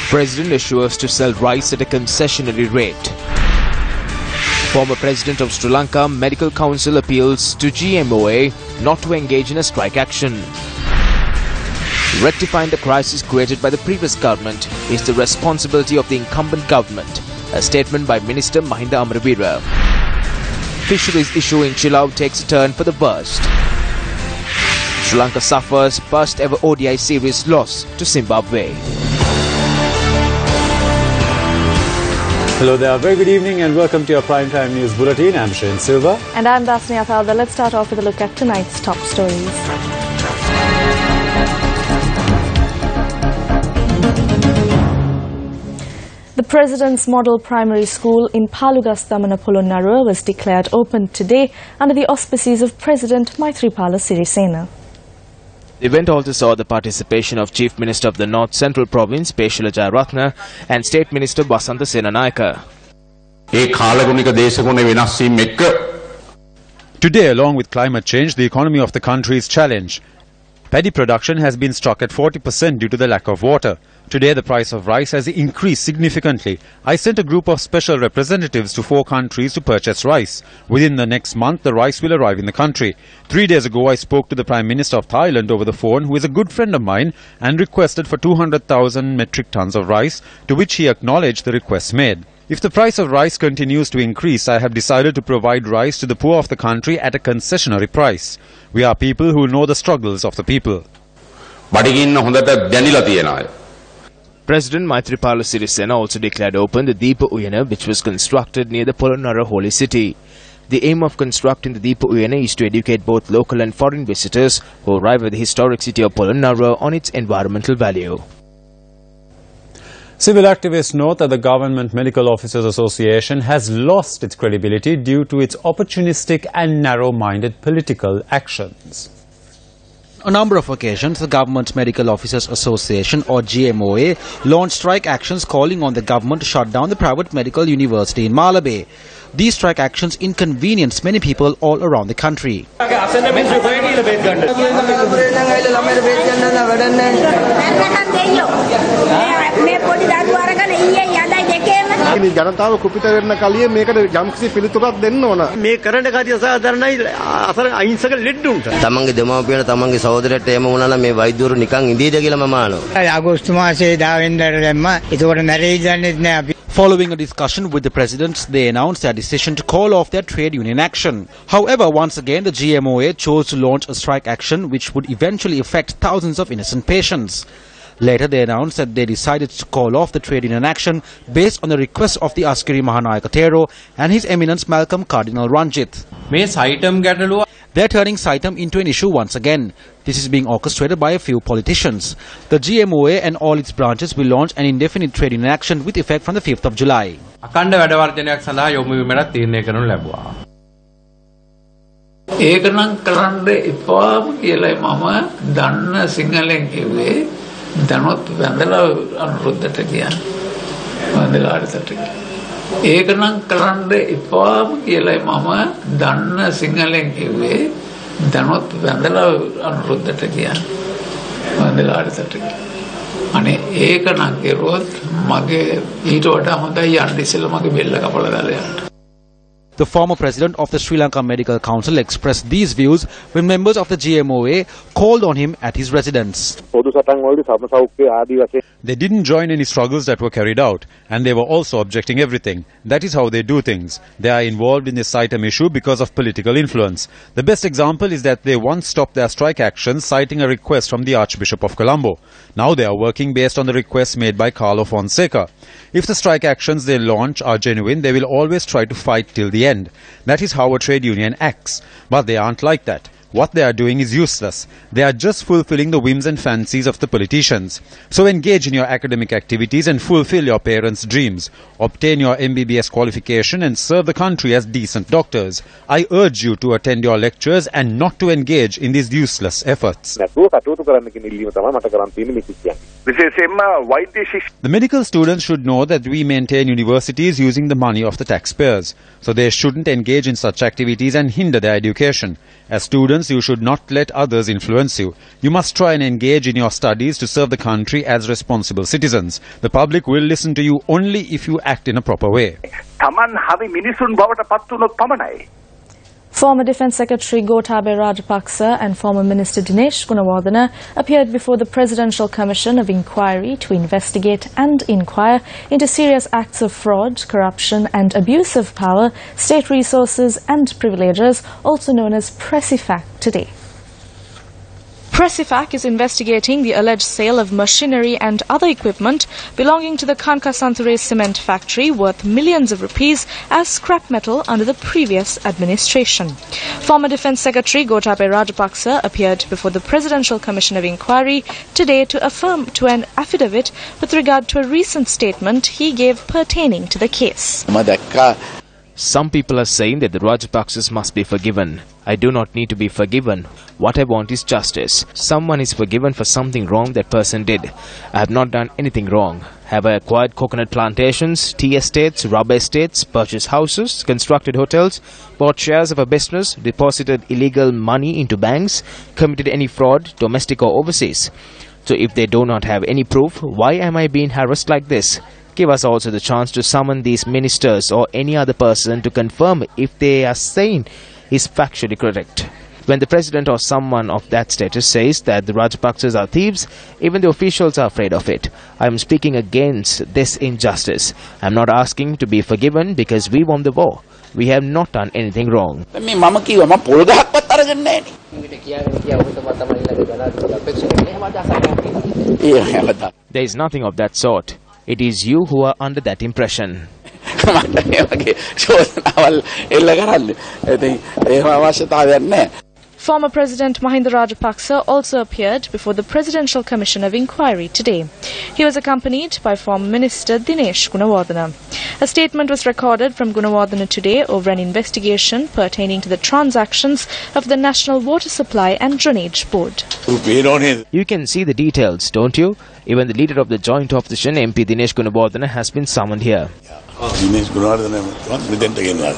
President assures to sell rice at a concessionary rate. Former President of Sri Lanka Medical Council appeals to GMOA not to engage in a strike action. Rectifying the crisis created by the previous government is the responsibility of the incumbent government, a statement by Minister Mahinda Amarabira. Fisheries issue in Chilau takes a turn for the worst. Sri Lanka suffers first ever ODI series loss to Zimbabwe. Hello there, very good evening and welcome to your Primetime News Bulletin. I'm Shane Silva. And I'm Dasnia Thalda. Let's start off with a look at tonight's top stories. The President's Model Primary School in Palugasthamana Polonnaruwa was declared open today under the auspices of President Maithripala Sirisena. The event also saw the participation of Chief Minister of the North Central Province, Peshula Jayaratna, and State Minister Basanta Senanayaka. Today, along with climate change, the economy of the country is challenged. Paddy production has been struck at 40% due to the lack of water. Today, the price of rice has increased significantly. I sent a group of special representatives to 4 countries to purchase rice. Within the next month, the rice will arrive in the country. 3 days ago, I spoke to the Prime Minister of Thailand over the phone, who is a good friend of mine, and requested for 200,000 metric tons of rice, to which he acknowledged the request made. If the price of rice continues to increase, I have decided to provide rice to the poor of the country at a concessionary price. We are people who know the struggles of the people. President Maithripala Sirisena also declared open the Deepa Uyana, which was constructed near the Polonnaruwa holy city. The aim of constructing the Deepa Uyana is to educate both local and foreign visitors who arrive at the historic city of Polonnaruwa on its environmental value. Civil activists note that the Government Medical Officers Association has lost its credibility due to its opportunistic and narrow-minded political actions. On a number of occasions, the Government Medical Officers Association, or GMOA, launched strike actions calling on the government to shut down the private medical university in Malabe. These strike actions inconvenience many people all around the country. ජනතාව කුපිත වෙන්න කලිය මේකට යම්කිසි පිළිතුරක් දෙන්න ඕන. මේ කරන්න කාරිය සාධාරණයි අසර අහිංසක ලෙඩ්ඩුන්ට. තමන්ගේ දෙමාපියන් තමන්ගේ සහෝදරයට එම වුණා නම් මේ වෛද්‍යවරු නිකන් ඉඳීද කියලා මම අහනවා. අගෝස්තු මාසයේ 10 වෙනිදාට දැම්ම. ඒකෝට මැරෙයි දන්නේ නැහැ අපි. Following a discussion with the presidents, they announced their decision to call off their trade union action. However, once again, the GMOA chose to launch a strike action which would eventually affect thousands of innocent patients. Later, they announced that they decided to call off the trade union action based on the request of the Askari Mahanayaka Tero and His Eminence Malcolm Cardinal Ranjit. They're turning Saitam into an issue once again. This is being orchestrated by a few politicians. The GMOA and all its branches will launch an indefinite trade union action with effect from the 5th of July. ඒකනම් කරන්න එපාම කියලා මම දන්න සිංහලෙන් කිව්වේ දැනොත් වැඳලා අනුරුද්ධට කියන්නේ වැඳලා ආරතට ඒකනම් කරන්න එපාම කියලා මම දන්න සිංහලෙන් කිව්වේ දැනොත් වැඳලා අනුරුද්ධට කියන්නේ වැඳලා ආරතට අනේ ඒකනම් කෙරුවොත් මගේ ඊට වඩා හොඳයි යන්න ඉස්සෙල්ලා මගේ බෙල්ල කපලා දාලා යන්න. The former president of the Sri Lanka Medical Council expressed these views when members of the GMOA called on him at his residence. They didn't join any struggles that were carried out, and they were also objecting everything. That is how they do things. They are involved in this Saitam issue because of political influence. The best example is that they once stopped their strike actions citing a request from the Archbishop of Colombo. Now they are working based on the request made by Carlo Fonseca. If the strike actions they launch are genuine, they will always try to fight till the end. That is how a trade union acts. But they aren't like that. What they are doing is useless. They are just fulfilling the whims and fancies of the politicians. So engage in your academic activities and fulfill your parents' dreams. Obtain your MBBS qualification and serve the country as decent doctors. I urge you to attend your lectures and not to engage in these useless efforts. The medical students should know that we maintain universities using the money of the taxpayers, so they shouldn't engage in such activities and hinder their education. As students, you should not let others influence you. You must try and engage in your studies to serve the country as responsible citizens. The public will listen to you only if you act in a proper way. Former Defence Secretary Gotabaya Rajapaksa and former Minister Dinesh Gunawardena appeared before the Presidential Commission of Inquiry to investigate and inquire into serious acts of fraud, corruption and abuse of power, state resources and privileges, also known as Pressifac, today. Pressifac is investigating the alleged sale of machinery and other equipment belonging to the Kankasanture cement factory worth millions of rupees as scrap metal under the previous administration. Former Defence Secretary Gotabaya Rajapaksa appeared before the Presidential Commission of Inquiry today to affirm to an affidavit with regard to a recent statement he gave pertaining to the case. Some people are saying that the Rajapaksas must be forgiven. I do not need to be forgiven. What I want is justice. Someone is forgiven for something wrong that person did. I have not done anything wrong. Have I acquired coconut plantations, tea estates, rubber estates, purchased houses, constructed hotels, bought shares of a business, deposited illegal money into banks, committed any fraud, domestic or overseas? So if they do not have any proof, why am I being harassed like this? Give us also the chance to summon these ministers or any other person to confirm if they are saying is factually correct. When the president or someone of that status says that the Rajapaksas are thieves, even the officials are afraid of it. I am speaking against this injustice. I am not asking to be forgiven because we won the war. We have not done anything wrong. There is nothing of that sort. It is you who are under that impression. Former President Mahinda Rajapaksa also appeared before the Presidential Commission of Inquiry today. He was accompanied by former Minister Dinesh Gunawardena. A statement was recorded from Gunawardena today over an investigation pertaining to the transactions of the National Water Supply and Drainage Board. You can see the details, don't you? Even the leader of the joint opposition, MP Dinesh Gunawardena, has been summoned here. Dinesh Gunawardena මෙතෙන්ට ගෙනවලා.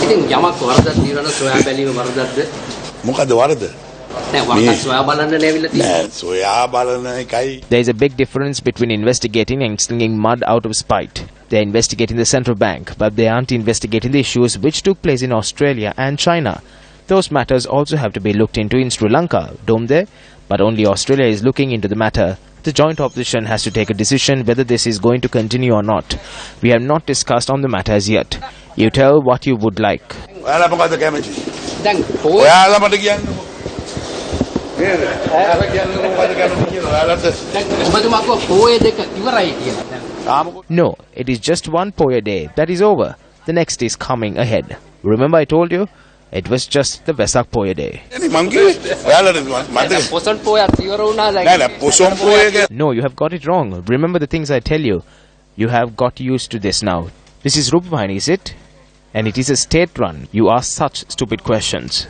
ඉතින් යමක් වරදක් දිනන සොයා බැලීම වරදක්ද? මොකද වරද? There is a big difference between investigating and slinging mud out of spite. They are investigating the central bank, but they aren't investigating the issues which took place in Australia and China. Those matters also have to be looked into in Sri Lanka, don't they? But only Australia is looking into the matter. The joint opposition has to take a decision whether this is going to continue or not. We have not discussed on the matter as yet. You tell what you would like. No, it is just one poya day. That is over. The next is coming ahead. Remember I told you? It was just the Vesak Poya day. No, you have got it wrong. Remember the things I tell you. You have got used to this now. This is Rupavahini, is it? And it is a state run. You ask such stupid questions.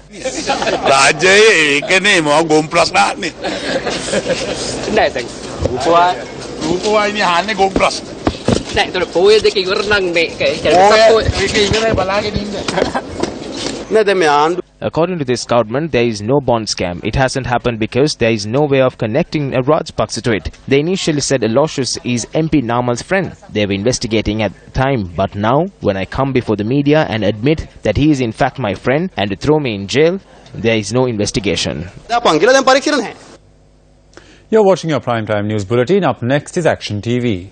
According to this government, there is no bond scam. It hasn't happened because there is no way of connecting a Rajapaksa to it. They initially said Aloysius is MP Namal's friend. They were investigating at the time, but now, when I come before the media and admit that he is in fact my friend and to throw me in jail, there is no investigation. You're watching your Primetime News Bulletin. Up next is Action TV.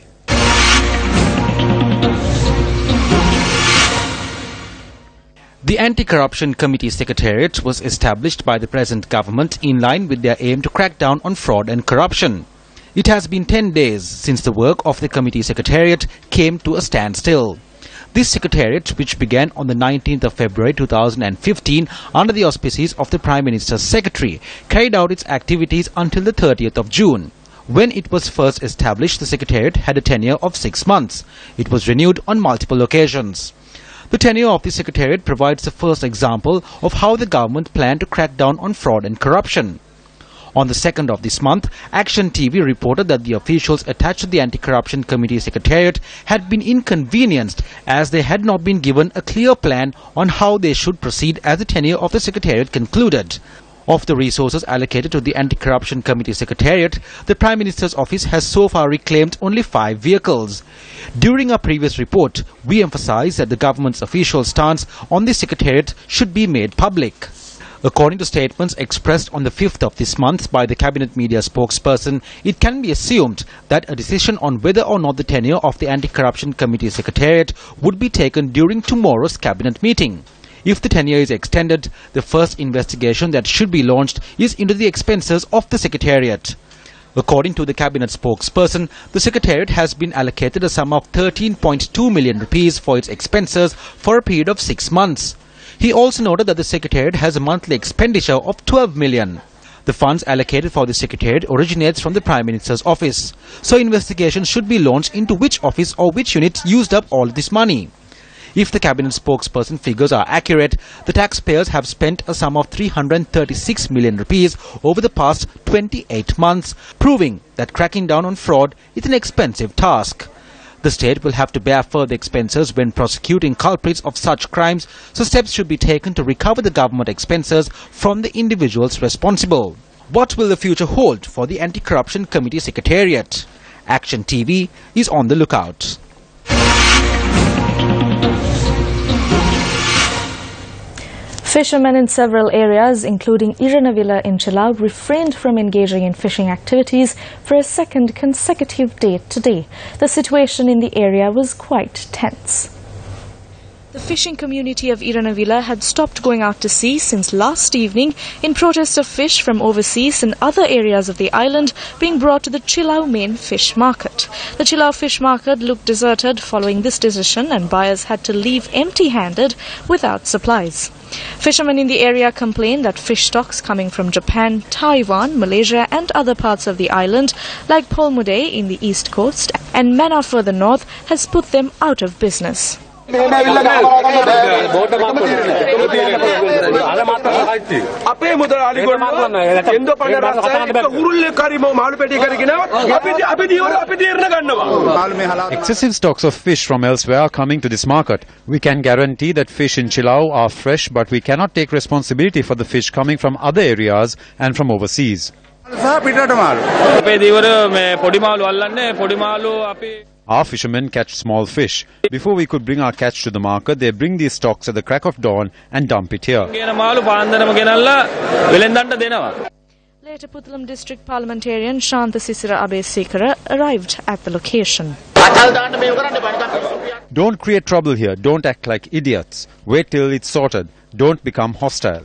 The Anti-Corruption Committee Secretariat was established by the present government in line with their aim to crack down on fraud and corruption. It has been 10 days since the work of the Committee Secretariat came to a standstill. This Secretariat, which began on the 19th of February 2015 under the auspices of the Prime Minister's Secretary, carried out its activities until the 30th of June. When it was first established, the Secretariat had a tenure of 6 months. It was renewed on multiple occasions. The tenure of the Secretariat provides the first example of how the government planned to crack down on fraud and corruption. On the 2nd of this month, Action TV reported that the officials attached to the Anti-Corruption Committee Secretariat had been inconvenienced as they had not been given a clear plan on how they should proceed as the tenure of the Secretariat concluded. Of the resources allocated to the Anti-Corruption Committee Secretariat, the Prime Minister's office has so far reclaimed only 5 vehicles. During our previous report, we emphasized that the government's official stance on the Secretariat should be made public. According to statements expressed on the 5th of this month by the Cabinet Media spokesperson, it can be assumed that a decision on whether or not the tenure of the Anti-Corruption Committee Secretariat would be taken during tomorrow's Cabinet meeting. If the tenure is extended, the first investigation that should be launched is into the expenses of the Secretariat. According to the Cabinet spokesperson, the Secretariat has been allocated a sum of 13.2 million rupees for its expenses for a period of 6 months. He also noted that the Secretariat has a monthly expenditure of 12 million. The funds allocated for the Secretariat originates from the Prime Minister's office. So investigations should be launched into which office or which unit used up all this money. If the Cabinet spokesperson figures are accurate, the taxpayers have spent a sum of 336 million rupees over the past 28 months, proving that cracking down on fraud is an expensive task. The state will have to bear further expenses when prosecuting culprits of such crimes, so steps should be taken to recover the government expenses from the individuals responsible. What will the future hold for the Anti-Corruption Committee Secretariat? Action TV is on the lookout. Fishermen in several areas, including Iranavilla in Chilau, refrained from engaging in fishing activities for a second consecutive day today. The situation in the area was quite tense. The fishing community of Iranavilla had stopped going out to sea since last evening in protest of fish from overseas and other areas of the island being brought to the Chilau main fish market. The Chilau fish market looked deserted following this decision, and buyers had to leave empty-handed without supplies. Fishermen in the area complained that fish stocks coming from Japan, Taiwan, Malaysia and other parts of the island, like Polmuday in the east coast and Manna further north, has put them out of business. Excessive stocks of fish from elsewhere are coming to this market. We can guarantee that fish in Chilau are fresh, but we cannot take responsibility for the fish coming from other areas and from overseas. Our fishermen catch small fish. Before we could bring our catch to the market, they bring these stocks at the crack of dawn and dump it here. Later, Puttalam District Parliamentarian Shanta Sisira Abesekara arrived at the location. Don't create trouble here. Don't act like idiots. Wait till it's sorted. Don't become hostile.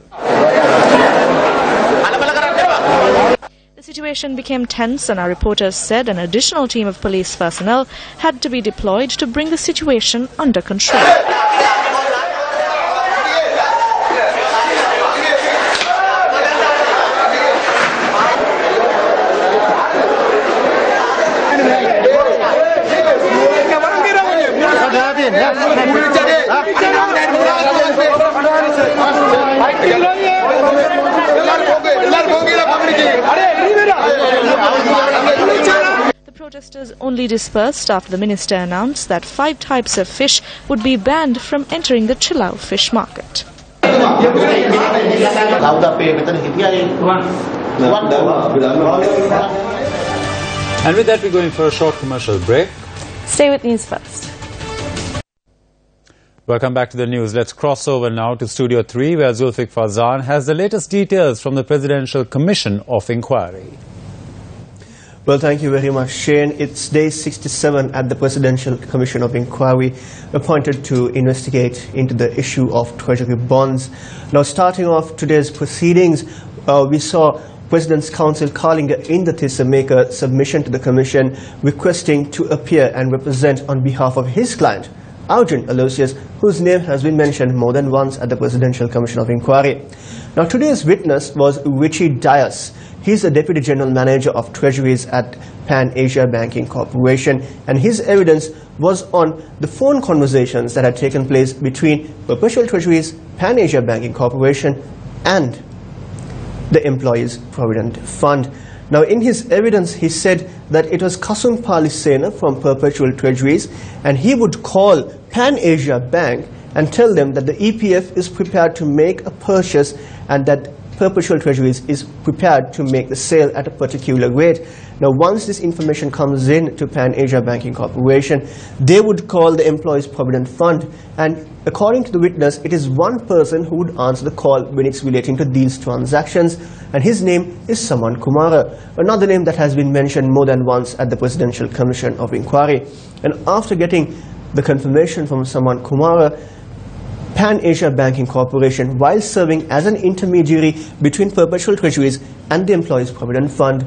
The situation became tense, and our reporters said an additional team of police personnel had to be deployed to bring the situation under control. The protesters only dispersed after the minister announced that 5 types of fish would be banned from entering the Chilau fish market. And with that, we're going for a short commercial break. Stay with News First. Welcome back to the news. Let's cross over now to Studio 3, where Zulfiq Fazan has the latest details from the Presidential Commission of Inquiry. Well, thank you very much, Shane. It's day 67 at the Presidential Commission of Inquiry, appointed to investigate into the issue of Treasury bonds. Now, starting off today's proceedings, we saw President's Counsel Kalinga Indathissa make a submission to the Commission requesting to appear and represent on behalf of his client, Arjun Aloysius, whose name has been mentioned more than once at the Presidential Commission of Inquiry. Now, today's witness was Richie Dias. He's the Deputy General Manager of Treasuries at Pan Asia Banking Corporation, and his evidence was on the phone conversations that had taken place between Perpetual Treasuries, Pan Asia Banking Corporation, and the Employees Provident Fund. Now, in his evidence, he said that it was Kasum Palisena from Perpetual Treasuries, and he would call Pan Asia Bank and tell them that the EPF is prepared to make a purchase and that Perpetual Treasuries is prepared to make the sale at a particular rate. Now, once this information comes in to Pan Asia Banking Corporation, they would call the Employees Provident Fund, and according to the witness, it is one person who would answer the call when it's relating to these transactions, and his name is Saman Kumara, another name that has been mentioned more than once at the Presidential Commission of Inquiry. And after getting the confirmation from Saman Kumara, Pan Asia Banking Corporation, while serving as an intermediary between Perpetual Treasuries and the Employees Provident Fund,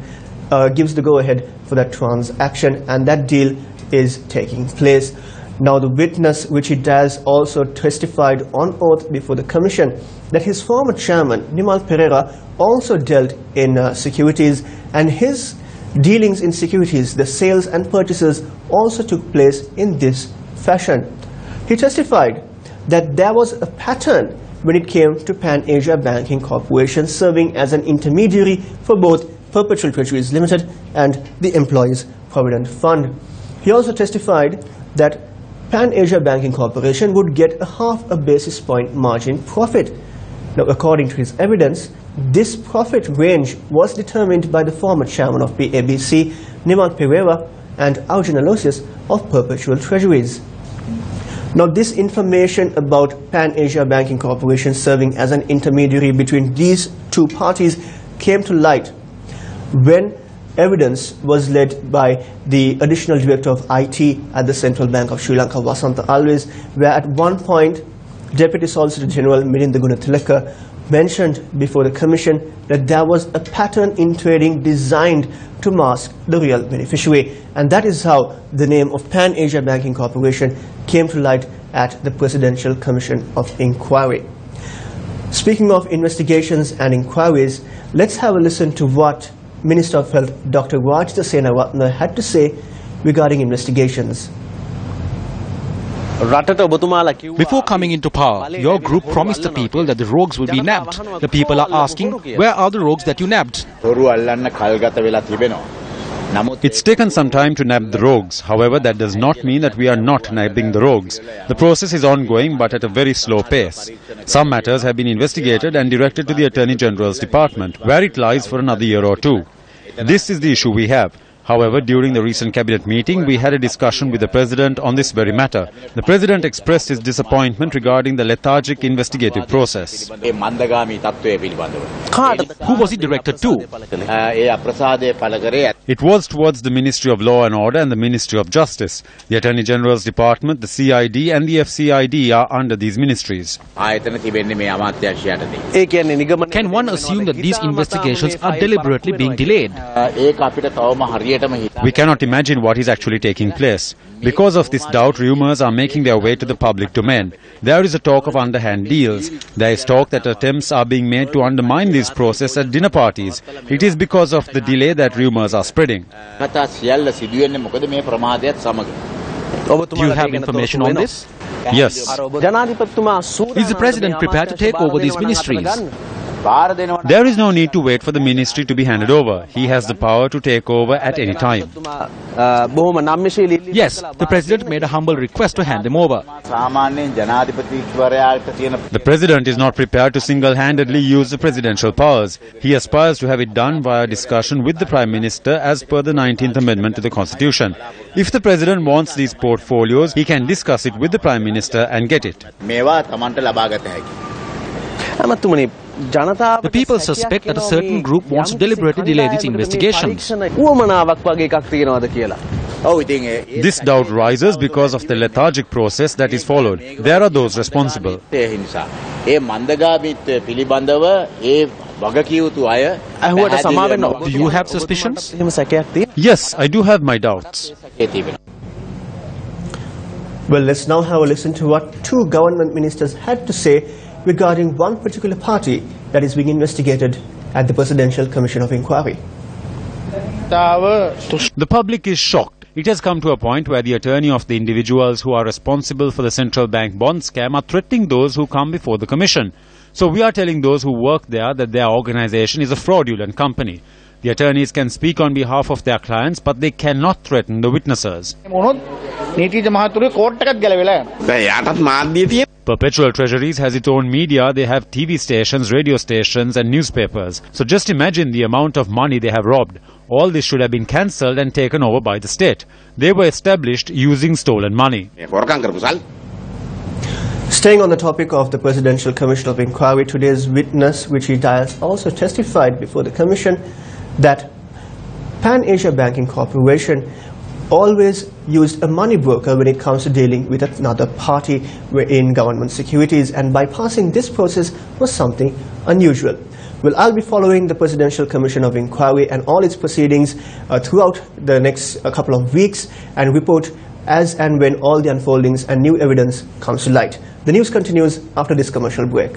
gives the go-ahead for that transaction, and that deal is taking place. Now, the witness, which he does, also testified on oath before the Commission that his former chairman, Nimal Pereira, also dealt in securities, and his dealings in securities, the sales and purchases, also took place in this fashion. He testified that there was a pattern when it came to Pan Asia Banking Corporation serving as an intermediary for both Perpetual Treasuries Limited and the Employees Provident Fund. He also testified that Pan Asia Banking Corporation would get a half a basis point margin profit. Now, according to his evidence, this profit range was determined by the former chairman of PABC, Nimal Pereira, and Arjun Aloysius of Perpetual Treasuries. Now, this information about Pan Asia Banking Corporation serving as an intermediary between these two parties came to light when evidence was led by the additional director of IT at the Central Bank of Sri Lanka, Wasantha Alves, where at one point Deputy Solicitor General Milinda Gunatilaka mentioned before the Commission that there was a pattern in trading designed to mask the real beneficiary, and that is how the name of Pan Asia Banking Corporation came to light at the Presidential Commission of Inquiry. Speaking of investigations and inquiries, let's have a listen to what Minister of Health Dr. Rajitha Senaratne had to say regarding investigations. Before coming into power, your group promised the people that the rogues will be nabbed. The people are asking, where are the rogues that you nabbed? It's taken some time to nab the rogues. However, that does not mean that we are not nabbing the rogues. The process is ongoing, but at a very slow pace. Some matters have been investigated and directed to the Attorney General's Department, where it lies for another year or two. This is the issue we have. However, during the recent cabinet meeting, we had a discussion with the President on this very matter. The President expressed his disappointment regarding the lethargic investigative process. Who was it directed to? It was towards the Ministry of Law and Order and the Ministry of Justice. The Attorney General's Department, the CID and the FCID are under these ministries. Can one assume that these investigations are deliberately being delayed? We cannot imagine what is actually taking place. Because of this doubt, rumors are making their way to the public domain. There is a talk of underhand deals. There is talk that attempts are being made to undermine this process at dinner parties. It is because of the delay that rumors are spreading. Do you have information on this? Yes. Is the President prepared to take over these ministries? There is no need to wait for the ministry to be handed over. He has the power to take over at any time. Yes, the President made a humble request to hand them over. The President is not prepared to single-handedly use the presidential powers. He aspires to have it done via discussion with the Prime Minister as per the 19th Amendment to the Constitution. If the President wants these portfolios, he can discuss it with the Prime Minister and get it. The people suspect that a certain group wants to deliberately delay these investigations. This doubt rises because of the lethargic process that is followed. There are those responsible. Do you have suspicions? Yes, I do have my doubts. Well, let's now have a listen to what two government ministers had to say regarding one particular party that is being investigated at the Presidential Commission of Inquiry. The public is shocked. It has come to a point where the attorney of the individuals who are responsible for the central bank bond scam are threatening those who come before the commission. So we are telling those who work there that their organization is a fraudulent company. The attorneys can speak on behalf of their clients, but they cannot threaten the witnesses. Perpetual Treasuries has its own media. They have TV stations, radio stations and newspapers. So just imagine the amount of money they have robbed. All this should have been cancelled and taken over by the state. They were established using stolen money. Staying on the topic of the Presidential Commission of Inquiry, today's witness, Richie Dias, also testified before the Commission that Pan Asia Banking Corporation always used a money broker when it comes to dealing with another party in government securities, and bypassing this process was something unusual. Well, I'll be following the Presidential Commission of Inquiry and all its proceedings throughout the next couple of weeks and report as and when all the unfoldings and new evidence comes to light. The news continues after this commercial break.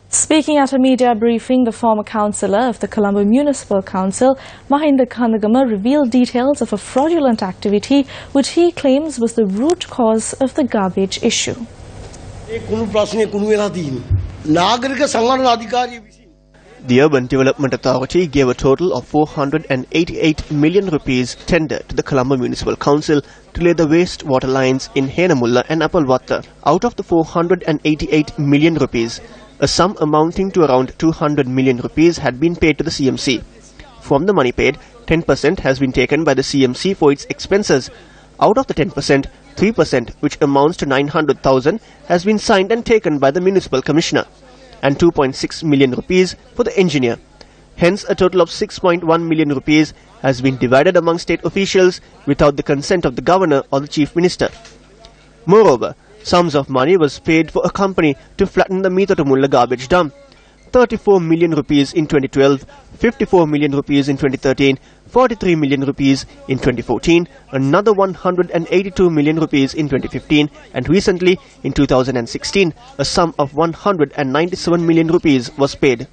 Speaking at a media briefing, the former councillor of the Colombo Municipal Council, Mahinda Kandagama, revealed details of a fraudulent activity which he claims was the root cause of the garbage issue. The Urban Development Authority gave a total of 488 million rupees tender to the Colombo Municipal Council to lay the wastewater lines in Henamulla and Appalwatta. Out of the 488 million rupees, a sum amounting to around 200 million rupees had been paid to the CMC. From the money paid, 10% has been taken by the CMC for its expenses. Out of the 10%, 3%, which amounts to 900,000, has been signed and taken by the Municipal Commissioner, and 2.6 million rupees for the engineer. Hence, a total of 6.1 million rupees has been divided among state officials without the consent of the Governor or the Chief Minister. Moreover, sums of money was paid for a company to flatten the Meethatumulla garbage dump. 34 million rupees in 2012, 54 million rupees in 2013, 43 million rupees in 2014, another 182 million rupees in 2015, and recently in 2016, a sum of 197 million rupees was paid.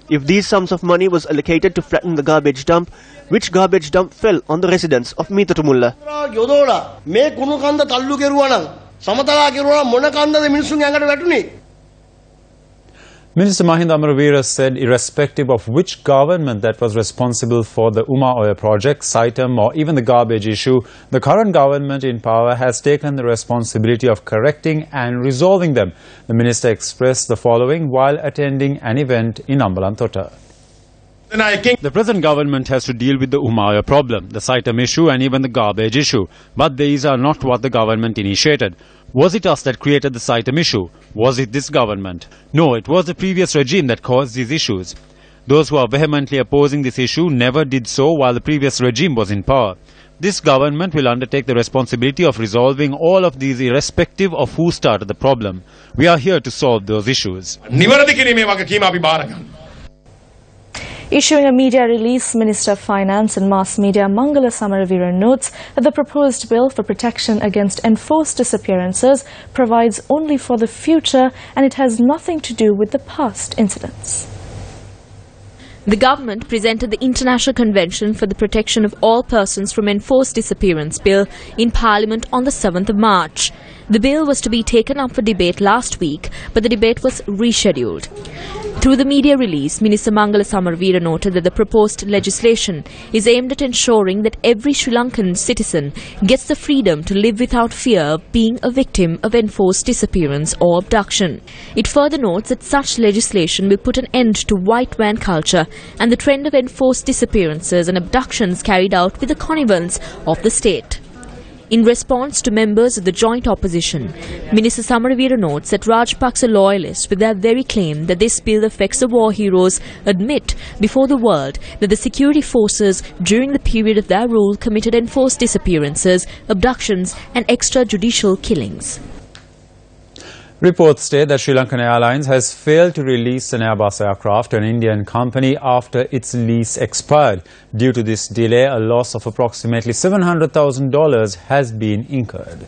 If these sums of money was allocated to flatten the garbage dump, which garbage dump fell on the residents of Meethatumulla? Minister Mahinda Amravira said irrespective of which government that was responsible for the Uma Oil project, Saitam or even the garbage issue, the current government in power has taken the responsibility of correcting and resolving them. The minister expressed the following while attending an event in Ambalantota. The present government has to deal with the Uma Oil problem, the Saitam issue and even the garbage issue. But these are not what the government initiated. Was it us that created the Saitam issue? Was it this government? No, it was the previous regime that caused these issues. Those who are vehemently opposing this issue never did so while the previous regime was in power. This government will undertake the responsibility of resolving all of these irrespective of who started the problem. We are here to solve those issues. Issuing a media release, Minister of Finance and Mass Media Mangala Samaravira notes that the proposed bill for protection against enforced disappearances provides only for the future and it has nothing to do with the past incidents. The government presented the International Convention for the Protection of All Persons from Enforced Disappearance Bill in Parliament on the 7th of March. The bill was to be taken up for debate last week, but the debate was rescheduled. Through the media release, Minister Mangala Samaravira noted that the proposed legislation is aimed at ensuring that every Sri Lankan citizen gets the freedom to live without fear of being a victim of enforced disappearance or abduction. It further notes that such legislation will put an end to white van culture and the trend of enforced disappearances and abductions carried out with the connivance of the state. In response to members of the joint opposition, Minister Samaravira notes that Rajapaksa loyalists, with their very claim that this bill affects the war heroes, admit before the world that the security forces during the period of their rule committed enforced disappearances, abductions and extrajudicial killings. Reports state that Sri Lankan Airlines has failed to release an Airbus aircraft to an Indian company after its lease expired. Due to this delay, a loss of approximately $700,000 has been incurred.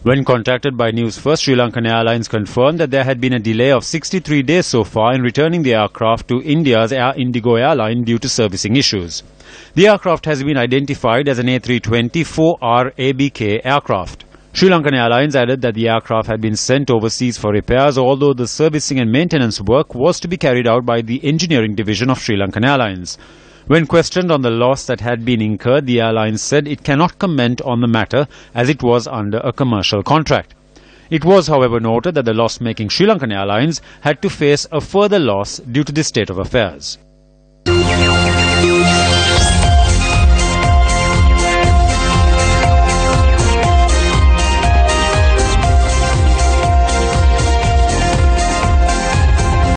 When contacted by Newsfirst, Sri Lankan Airlines confirmed that there had been a delay of 63 days so far in returning the aircraft to India's Air Indigo airline due to servicing issues. The aircraft has been identified as an A320-4R ABK aircraft. Sri Lankan Airlines added that the aircraft had been sent overseas for repairs, although the servicing and maintenance work was to be carried out by the engineering division of Sri Lankan Airlines. When questioned on the loss that had been incurred, the airline said it cannot comment on the matter as it was under a commercial contract. It was, however, noted that the loss-making Sri Lankan Airlines had to face a further loss due to this state of affairs.